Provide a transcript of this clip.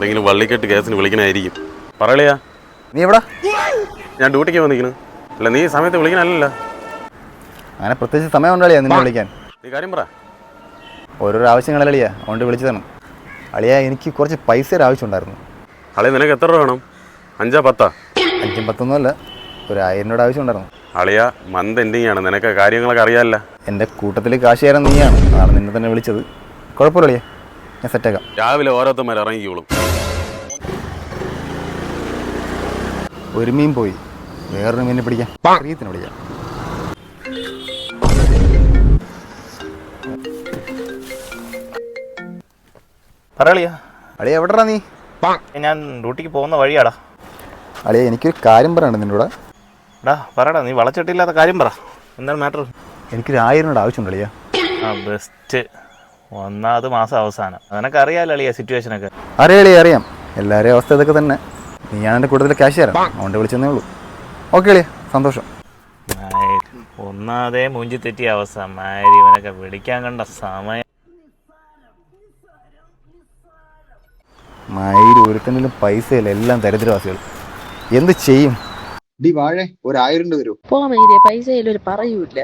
എന്തെങ്കിലും വള്ളിക്കെട്ട് കേസിന് വിളിക്കണായിരിക്കും. പറയളിയാ, നീ എവിടാ? ഞാൻ ഡ്യൂട്ടിക്ക് വന്നിരിക്കുന്നു. അല്ല, നീ സമയത്ത് വിളിക്കണല്ലോ. അങ്ങനെ പ്രത്യേകിച്ച് സമയം ഉണ്ടോ അളിയാ നിന്നെ വിളിക്കാൻ? നീ കാര്യം പറ. ഓരോരോ ആവശ്യങ്ങളല്ല അളിയാ, അതുകൊണ്ട് വിളിച്ചതാണ്. അളിയാ, എനിക്ക് കുറച്ച് പൈസയുടെ ആവശ്യമുണ്ടായിരുന്നു. അളിയ, നിനക്ക് എത്ര രൂപ വേണം? 5 10? 5 10 അല്ല, ഒരു 1000 രൂപയുടെ ആവശ്യമുണ്ടായിരുന്നു. അളിയ, മന്ത് എൻഡിങ് ആണ്, നിനക്ക് കാര്യങ്ങളൊക്കെ അറിയാമല്ല. എൻ്റെ കൂട്ടത്തിൽ കാശ് തരാൻ നീയാണ്, അതാണ് നിന്നെ തന്നെ വിളിച്ചത്. കുഴപ്പമില്ല അളിയാ, ഞാൻ സെറ്റാക്കാം. രാവിലെ ഓരോരുത്തന്മാർ ഇറങ്ങിക്കോളും. ഒരു മീൻ പോയി, വേറൊരു മീനെ പിടിക്കാം. പ്രീയത്തിന് വിളിക്കാം. പറയളിയാ. അളിയ എവിടെടാ നീ? ഞാൻ ഡ്യൂട്ടിക്ക് പോകുന്ന വഴിയാടാ. അളിയ, എനിക്കൊരു കാര്യം പറയണം നിൻ്റെ കൂടെ. എടാ പറയടാ, നീ വളച്ചിട്ടില്ലാത്ത കാര്യം പറ. എന്താണ് മാറ്റർ? എനിക്കൊരു 1000 രൂപയുടെ ആവശ്യമുണ്ട് അളിയ. ആ ബെസ്റ്റ്. 1ാമത് മാസം അവസാനം. നിനക്കറിയാമല്ലോ അളിയ സിറ്റുവേഷനൊക്കെ. അറിയാം, എല്ലാവരെയും അവസ്ഥ ഇതൊക്കെ തന്നെ. നീയാണ് എൻ്റെ കൂടുതൽ ക്യാഷ് തരാം, അതുകൊണ്ട് വിളിച്ചെന്നേ ഉള്ളൂ. ഓക്കെ അളിയ, സന്തോഷം. ഒന്നാമതേ മൂഞ്ചി തെറ്റിയ അവസ്ഥ. മാരി ഇവനൊക്കെ വിളിക്കാൻ കണ്ട സമയം. മയിൽ ഒരുത്തനിലും പൈസയില്ല, എല്ലാം ദരിദ്രവാസികൾ. എന്ത് ചെയ്യും? വാഴേ, ഒരു 1000 രൂപ തരൂ. പൈസ പറയൂല.